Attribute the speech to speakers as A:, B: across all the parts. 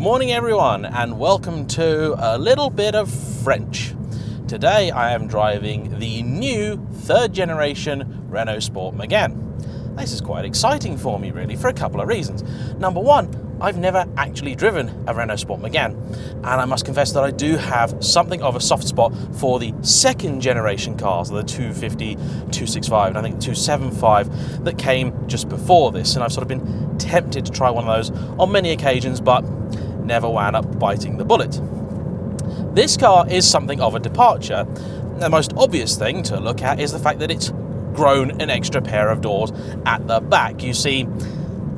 A: morning everyone, and welcome to a little bit of French. Today I am driving the new third generation RenaultSport Megane. This is quite exciting for me really, for a couple of reasons. Number one, I've never actually driven a RenaultSport Megane, and I must confess that I do have something of a soft spot for the second generation cars, the 250, 265, and I think 275 that came just before this, and I've sort of been tempted to try one of those on many occasions, but never wound up biting the bullet. This car is something of a departure. The most obvious thing to look at is the fact that it's grown an extra pair of doors at the back. You see,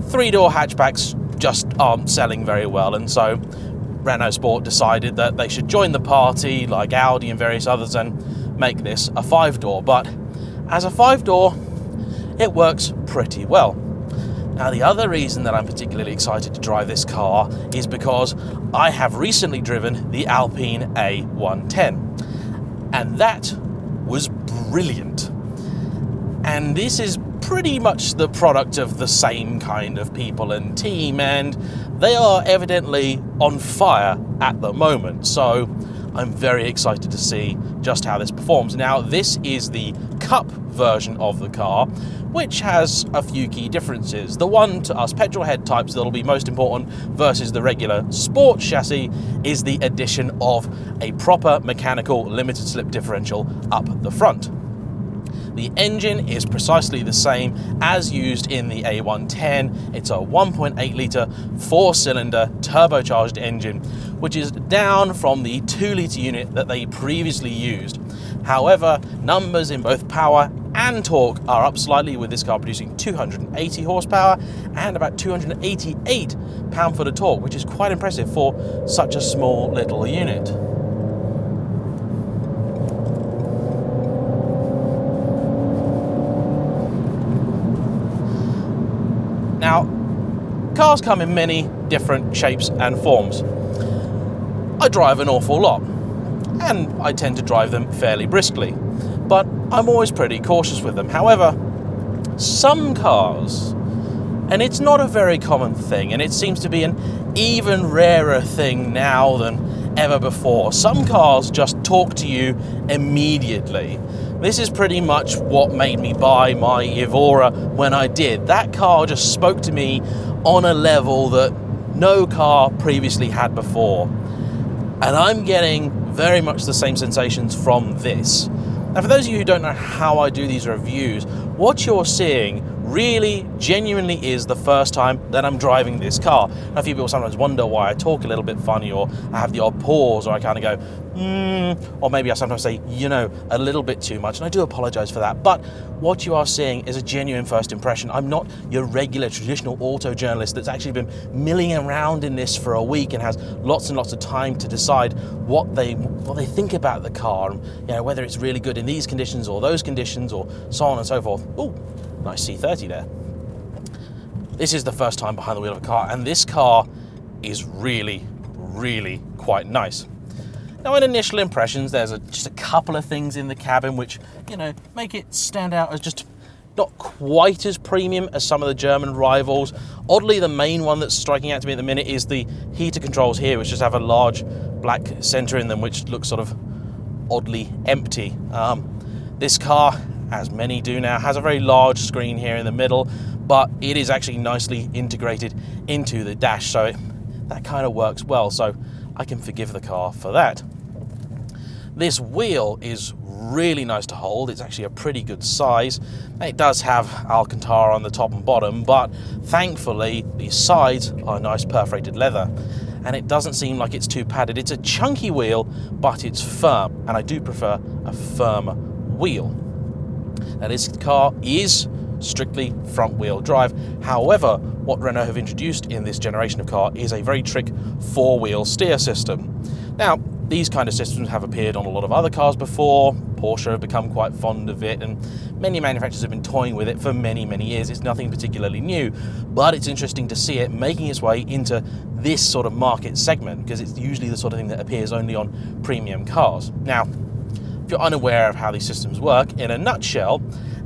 A: three-door hatchbacks just aren't selling very well, and so RenaultSport decided that they should join the party like Audi and various others and make this a five-door. But as a five-door, it works pretty well. Now, the other reason that I'm particularly excited to drive this car is because I have recently driven the Alpine A110, and that was brilliant. And this is pretty much the product of the same kind of people and team, and they are evidently on fire at the moment, so I'm very excited to see just how this performs. Now, this is the Cup version of the car, which has a few key differences. The one to us petrol head types that'll be most important versus the regular sport chassis is the addition of a proper mechanical limited slip differential up the front. The engine is precisely the same as used in the A110. It's a 1.8 litre four-cylinder turbocharged engine, which is down from the 2 litre unit that they previously used. However, numbers in both power and torque are up slightly, with this car producing 280 horsepower and about 288 pound-foot of torque, which is quite impressive for such a small little unit. Now, cars come in many different shapes and forms. I drive an awful lot, and I tend to drive them fairly briskly, but I'm always pretty cautious with them. However, some cars, and it's not a very common thing, and it seems to be an even rarer thing now than ever before, some cars just talk to you immediately. This is pretty much what made me buy my Evora when I did. That car just spoke to me on a level that no car previously had before. And I'm getting very much the same sensations from this. Now, for those of you who don't know how I do these reviews, what you're seeing really genuinely is the first time that I'm driving this car. Now, a few people sometimes wonder why I talk a little bit funny, or I have the odd pause, or I kind of go, or maybe I sometimes say, a little bit too much, and I do apologize for that. But what you are seeing is a genuine first impression. I'm not your regular traditional auto journalist that's actually been milling around in this for a week and has lots and lots of time to decide what they think about the car, and whether it's really good in these conditions or those conditions, or so on and so forth. Oh, nice C30 there. This is the first time behind the wheel of a car, and this car is really, really quite nice. Now, in initial impressions, there's just a couple of things in the cabin which, make it stand out as just not quite as premium as some of the German rivals. Oddly, the main one that's striking out to me at the minute is the heater controls here, which just have a large black center in them, which looks sort of oddly empty. This car, as many do now, has a very large screen here in the middle, but it is actually nicely integrated into the dash, so that kind of works well, so I can forgive the car for that. This wheel is really nice to hold. It's actually a pretty good size. It does have Alcantara on the top and bottom, but thankfully the sides are nice perforated leather, and it doesn't seem like it's too padded. It's a chunky wheel, but it's firm, and I do prefer a firm wheel. Now, this car is strictly front-wheel drive. However, what Renault have introduced in this generation of car is a very trick four-wheel steer system. Now, these kind of systems have appeared on a lot of other cars before. Porsche have become quite fond of it, and many manufacturers have been toying with it for many, many years. It's nothing particularly new, but it's interesting to see it making its way into this sort of market segment, because it's usually the sort of thing that appears only on premium cars. Now, if you're unaware of how these systems work, in a nutshell,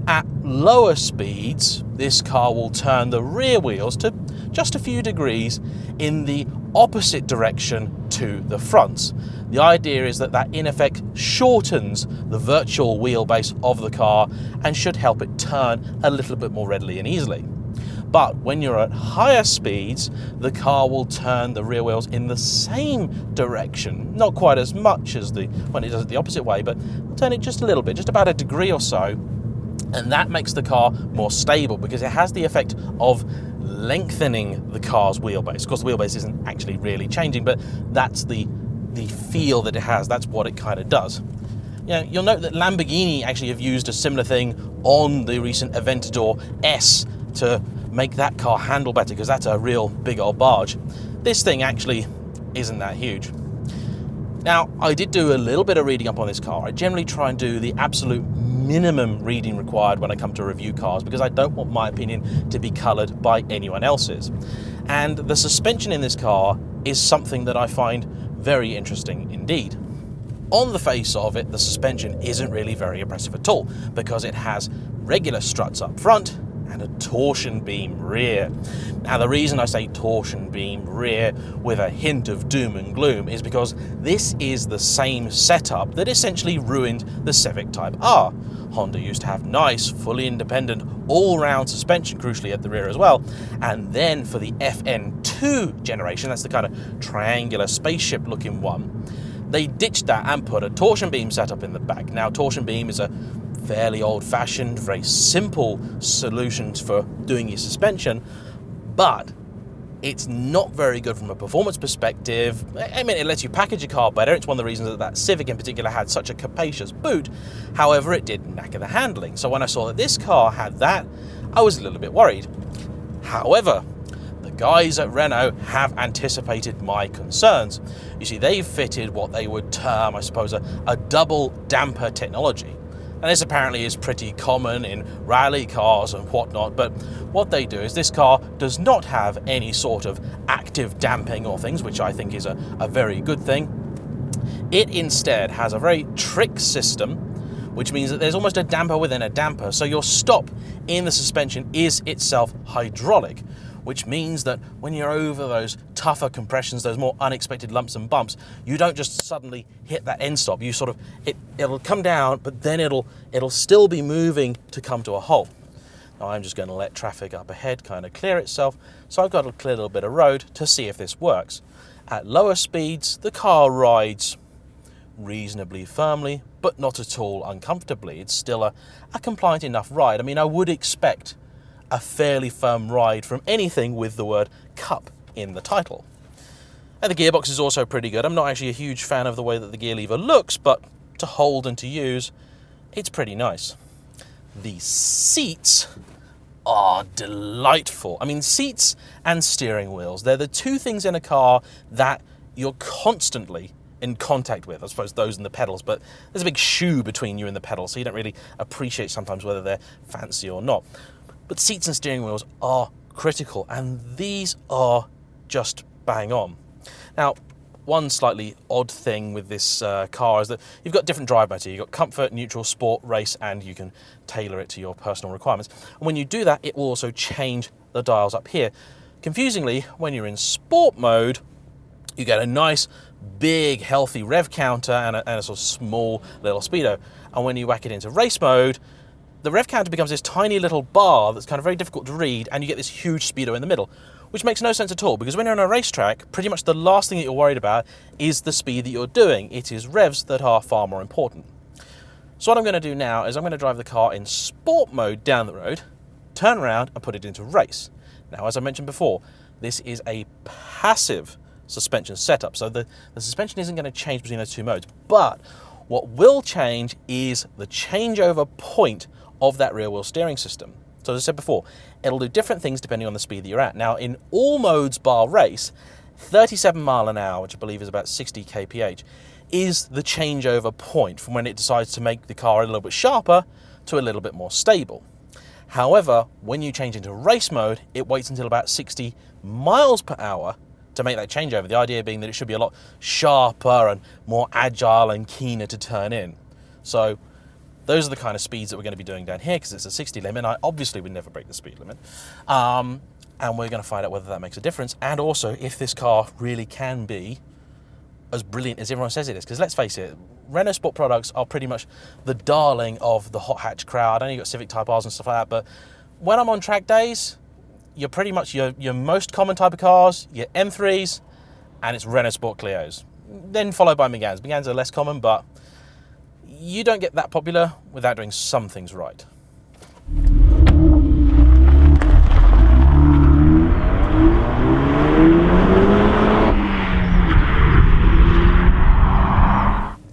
A: at lower speeds, this car will turn the rear wheels to just a few degrees in the opposite direction to the fronts. The idea is that that in effect shortens the virtual wheelbase of the car and should help it turn a little bit more readily and easily. But when you're at higher speeds, the car will turn the rear wheels in the same direction. Not quite as much as when it does it the opposite way, but turn it just a little bit, just about a degree or so. And that makes the car more stable because it has the effect of lengthening the car's wheelbase. Of course, the wheelbase isn't actually really changing, but that's the feel that it has. That's what it kind of does. You'll note that Lamborghini actually have used a similar thing on the recent Aventador S to make that car handle better, because that's a real big old barge. This thing actually isn't that huge. Now, I did do a little bit of reading up on this car. I generally try and do the absolute minimum reading required when I come to review cars, because I don't want my opinion to be coloured by anyone else's. And the suspension in this car is something that I find very interesting indeed. On the face of it, the suspension isn't really very impressive at all, because it has regular struts up front and a torsion beam rear. Now, the reason I say torsion beam rear with a hint of doom and gloom is because this is the same setup that essentially ruined the Civic Type R. Honda used to have nice, fully independent, all-round suspension, crucially at the rear as well. And then for the FN2 generation, that's the kind of triangular spaceship-looking one, they ditched that and put a torsion beam setup in the back. Now, torsion beam is a fairly old-fashioned, very simple solution for doing your suspension, but it's not very good from a performance perspective. I mean, it lets you package your car better. It's one of the reasons that Civic in particular had such a capacious boot. However, it did knacker the handling. So when I saw that this car had that, I was a little bit worried. However, the guys at Renault have anticipated my concerns. You see, they've fitted what they would term, I suppose, a double damper technology. And this apparently is pretty common in rally cars and whatnot, but what they do is this car does not have any sort of active damping or things, which I think is a very good thing. It instead has a very trick system, which means that there's almost a damper within a damper, so your stop in the suspension is itself hydraulic, which means that when you're over those tougher compressions, those more unexpected lumps and bumps, you don't just suddenly hit that end stop. You sort of, it'll come down, but then it'll still be moving to come to a halt. Now I'm just going to let traffic up ahead kind of clear itself, so I've got a clear little bit of road to see if this works. At lower speeds, the car rides reasonably firmly, but not at all uncomfortably. It's still a compliant enough ride. I mean, I would expect a fairly firm ride from anything with the word cup in the title. And the gearbox is also pretty good. I'm not actually a huge fan of the way that the gear lever looks, but to hold and to use, it's pretty nice. The seats are delightful. I mean, seats and steering wheels, they're the two things in a car that you're constantly in contact with. I suppose those and the pedals, but there's a big shoe between you and the pedals, so you don't really appreciate sometimes whether they're fancy or not. But seats and steering wheels are critical, and these are just bang on. Now, one slightly odd thing with this car is that you've got different drive modes. You've got comfort, neutral, sport, race, and you can tailor it to your personal requirements. And when you do that, it will also change the dials up here. Confusingly, when you're in sport mode, you get a nice, big, healthy rev counter and a sort of small little speedo. And when you whack it into race mode, the rev counter becomes this tiny little bar that's kind of very difficult to read, and you get this huge speedo in the middle, which makes no sense at all, because when you're on a racetrack, pretty much the last thing that you're worried about is the speed that you're doing. It is revs that are far more important. So what I'm going to do now is I'm going to drive the car in sport mode down the road, turn around and put it into race. Now, as I mentioned before, this is a passive suspension setup, so the suspension isn't going to change between those two modes, but what will change is the changeover point of that rear wheel steering system. So as I said before, it'll do different things depending on the speed that you're at. Now, in all modes bar race, 37 mile an hour, which I believe is about 60 kph, is the changeover point from when it decides to make the car a little bit sharper to a little bit more stable. However, when you change into race mode, it waits until about 60 miles per hour to make that changeover. The idea being that it should be a lot sharper and more agile and keener to turn in. So those are the kind of speeds that we're going to be doing down here, because it's a 60 limit. I obviously would never break the speed limit. And we're going to find out whether that makes a difference, and also if this car really can be as brilliant as everyone says it is. Because let's face it, Renault Sport products are pretty much the darling of the hot hatch crowd. I know you've got Civic Type Rs and stuff like that, but when I'm on track days, you're pretty much your most common type of cars, your M3s, and it's Renault Sport Clios. Then followed by Meganes. Meganes are less common, but you don't get that popular without doing some things right.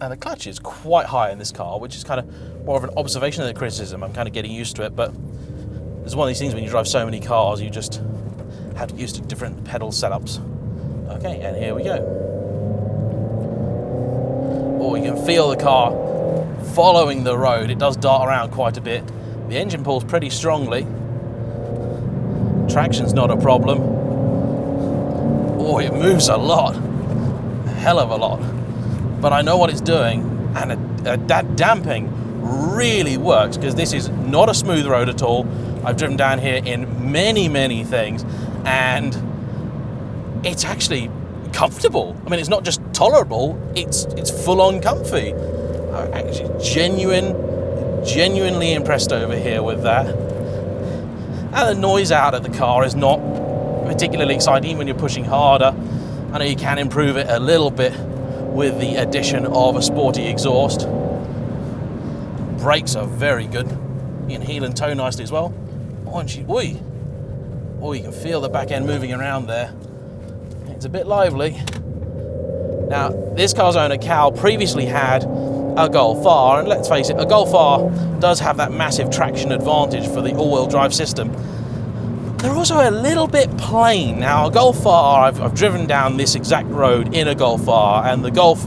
A: And the clutch is quite high in this car, which is kind of more of an observation than a criticism. I'm kind of getting used to it, but it's one of these things when you drive so many cars, you just have to get used to different pedal setups. Okay, and here we go. Oh, you can feel the car following the road. It does dart around quite a bit. The engine pulls pretty strongly. Traction's not a problem. Oh, it moves a lot. A hell of a lot. But I know what it's doing, and that damping really works, because this is not a smooth road at all. I've driven down here in many things, and it's actually comfortable. I mean, it's not just tolerable, it's full-on comfy. I'm actually genuinely impressed over here with that. And the noise out of the car is not particularly exciting when you're pushing harder. I know you can improve it a little bit with the addition of a sporty exhaust. Brakes are very good. You can heel and toe nicely as well. Oh, you can feel the back end moving around there. It's a bit lively. Now, this car's owner, Cal, previously had a Golf R, and let's face it, a Golf R does have that massive traction advantage for the all-wheel drive system. They're also a little bit plain. Now, a Golf R, I've driven down this exact road in a Golf R, and the Golf,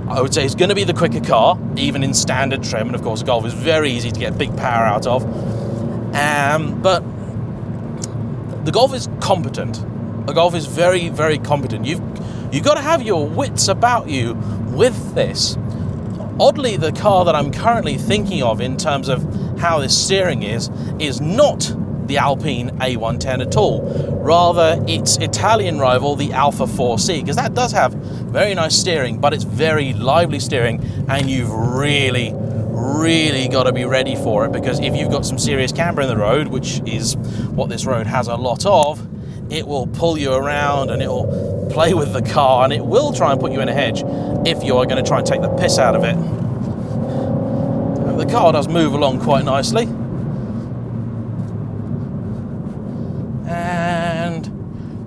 A: I would say, is going to be the quicker car, even in standard trim, and of course, a Golf is very easy to get big power out of. But the Golf is competent. A Golf is very competent. You've got to have your wits about you with this. Oddly, the car that I'm currently thinking of in terms of how this steering is not the Alpine A110 at all. Rather, its Italian rival, the Alfa 4C, because that does have very nice steering, but it's very lively steering, and you've really got to be ready for it, because if you've got some serious camber in the road, which is what this road has a lot of, it will pull you around and it will play with the car, and it will try and put you in a hedge if you are going to try and take the piss out of it. The car does move along quite nicely. And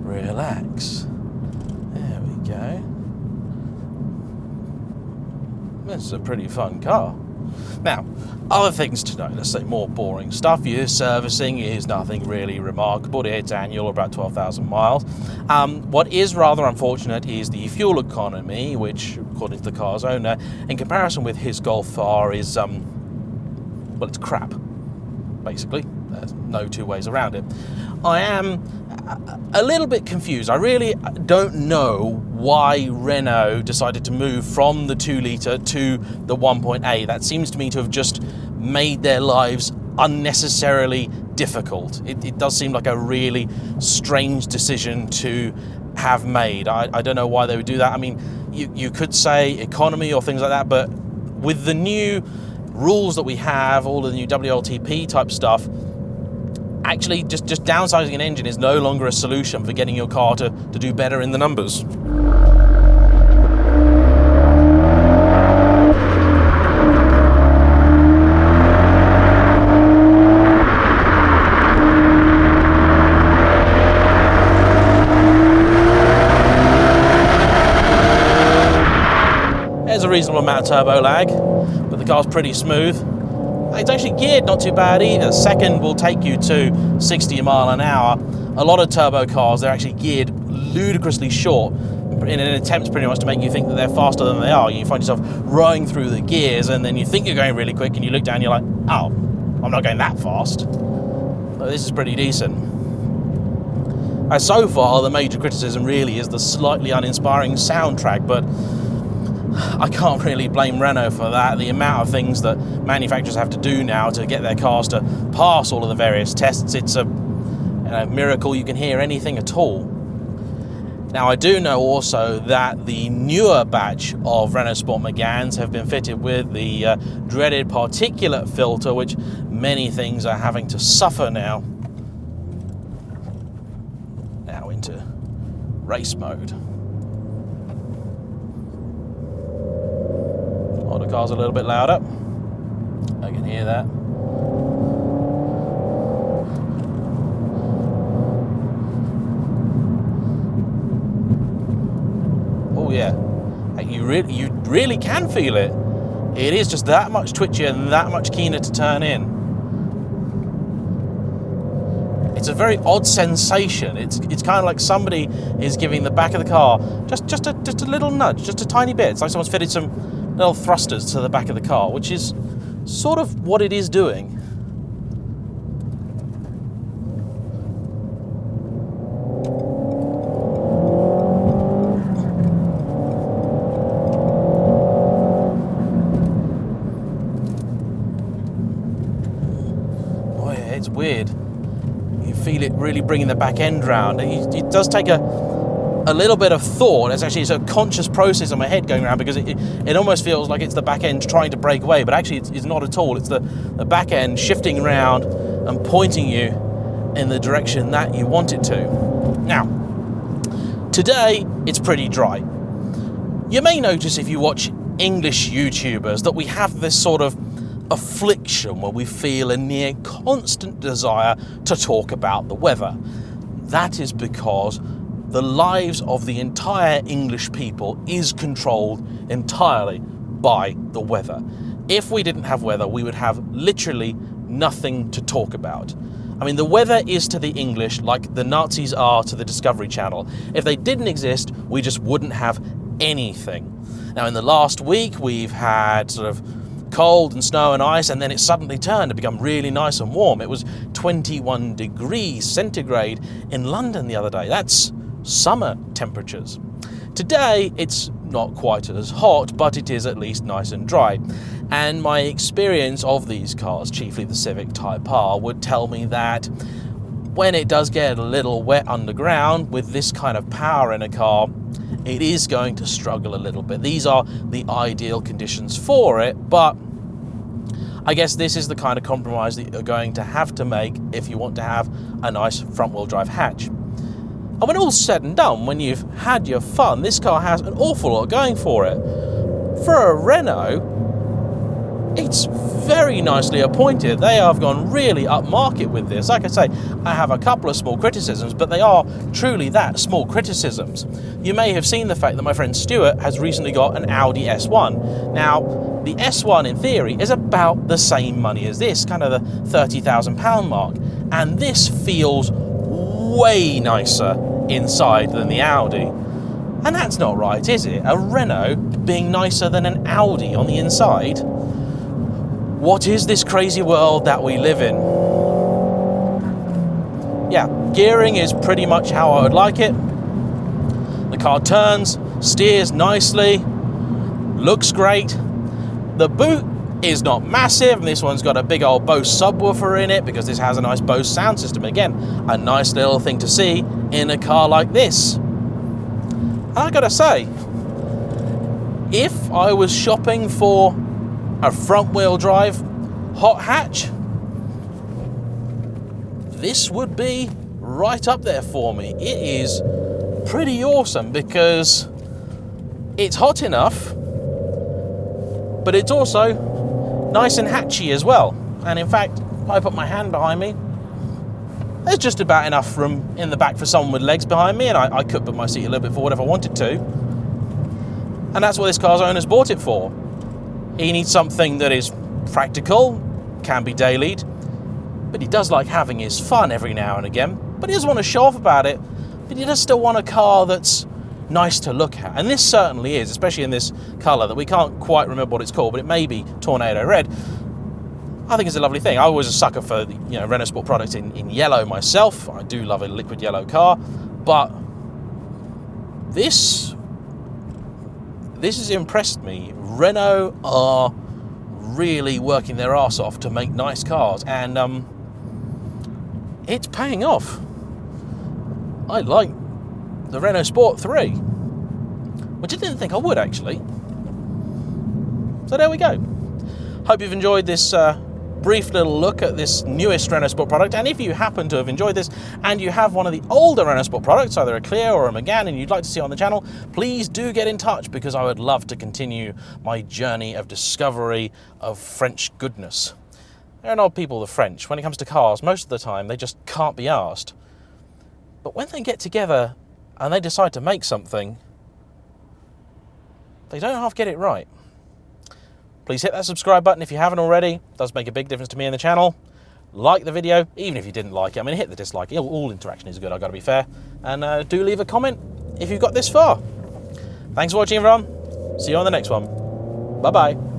A: relax. There we go. This is a pretty fun car. Now, other things to note, let's say more boring stuff. Your servicing is nothing really remarkable. It's annual, about 12,000 miles. What is rather unfortunate is the fuel economy, which, according to the car's owner, in comparison with his Golf R, is, well, it's crap, basically. There's no two ways around it. I am a little bit confused. I really don't know why Renault decided to move from the 2-litre to the 1.8. That seems to me to have just made their lives unnecessarily difficult. It does seem like a really strange decision to have made. I don't know why they would do that. I mean, you could say economy or things like that, but with the new rules that we have, all of the new WLTP type stuff, actually just downsizing an engine is no longer a solution for getting your car to do better in the numbers. There's a reasonable amount of turbo lag, but the car's pretty smooth. It's actually geared not too bad either. Second will take you to 60 mile an hour. A lot of turbo cars, they're actually geared ludicrously short in an attempt pretty much to make you think that they're faster than they are. You find yourself rowing through the gears, and then you think you're going really quick, and you look down and you're like, oh, I'm not going that fast. So this is pretty decent. So far, the major criticism really is the slightly uninspiring soundtrack, but I can't really blame Renault for that. The amount of things that manufacturers have to do now to get their cars to pass all of the various tests, it's a miracle you can hear anything at all. Now, I do know also that the newer batch of RenaultSport Meganes have been fitted with the dreaded particulate filter, which many things are having to suffer now. Now into race mode. Oh, the car's a little bit louder. I can hear that. Oh yeah, you really can feel it. It is just that much twitchier and that much keener to turn in. It's a very odd sensation. It's kind of like somebody is giving the back of the car just a little nudge, just a tiny bit. It's like someone's fitted some little thrusters to the back of the car, which is sort of what it is doing. It's weird. You feel it really bringing the back end round. It does take a little bit of thought. It's actually a conscious process in my head going around, because it almost feels like it's the back end trying to break away, but actually it's not at all. It's the back end shifting around and pointing you in the direction that you want it to. Now, today it's pretty dry. You may notice if you watch English YouTubers that we have this sort of affliction where we feel a near constant desire to talk about the weather. That is because the lives of the entire English people is controlled entirely by the weather. If we didn't have weather, we would have literally nothing to talk about. I mean, the weather is to the English like the Nazis are to the Discovery Channel. If they didn't exist, we just wouldn't have anything. Now, in the last week, we've had sort of cold and snow and ice, and then it suddenly turned to become really nice and warm. It was 21 degrees centigrade in London the other day. That's summer temperatures. Today it's not quite as hot, but it is at least nice and dry. And my experience of these cars, chiefly the Civic Type R, would tell me that when it does get a little wet underground with this kind of power in a car, it is going to struggle a little bit. These are the ideal conditions for it, but I guess this is the kind of compromise that you're going to have to make if you want to have a nice front-wheel drive hatch. And when all's said and done, when you've had your fun, this car has an awful lot going for it. For a Renault, it's very nicely appointed. They have gone really upmarket with this. Like I say, I have a couple of small criticisms, but they are truly that, small criticisms. You may have seen the fact that my friend Stuart has recently got an Audi S1. Now, the S1 in theory is about the same money as this, kind of the £30,000 mark. And this feels way nicer inside than the Audi. And that's not right, is it? A Renault being nicer than an Audi on the inside? What is this crazy world that we live in? Yeah, gearing is pretty much how I would like it. The car turns, steers nicely, looks great. The boot is not massive, and this one's got a big old Bose subwoofer in it because this has a nice Bose sound system. Again, a nice little thing to see in a car like this. And I gotta say, if I was shopping for a front-wheel drive hot hatch, this would be right up there for me. It is pretty awesome because it's hot enough, but it's also nice and hatchy as well. And in fact, if I put my hand behind me, there's just about enough room in the back for someone with legs behind me, and I could put my seat a little bit forward if I wanted to. And that's what this car's owner's bought it for. He needs something that is practical, can be dailied, but he does like having his fun every now and again. But he doesn't want to show off about it, but he does still want a car that's nice to look at. And this certainly is, especially in this colour that we can't quite remember what it's called, but it may be Tornado Red. I think it's a lovely thing. I was a sucker for Renault Sport products in yellow myself. I do love a liquid yellow car, but this has impressed me. Renault are really working their arse off to make nice cars, and it's paying off. I like the Renault Sport 3, which I didn't think I would actually. So there we go. Hope you've enjoyed this brief little look at this newest Renault Sport product, and if you happen to have enjoyed this and you have one of the older Renault Sport products, either a Clio or a Megane, and you'd like to see on the channel, please do get in touch, because I would love to continue my journey of discovery of French goodness. They're an odd people, the French. When it comes to cars, most of the time they just can't be asked. But when they get together and they decide to make something, they don't half get it right. Please hit that subscribe button if you haven't already. It does make a big difference to me and the channel. Like the video, even if you didn't like it. I mean, hit the dislike. All interaction is good, I've got to be fair. And do leave a comment if you've got this far. Thanks for watching, everyone. See you on the next one. Bye-bye.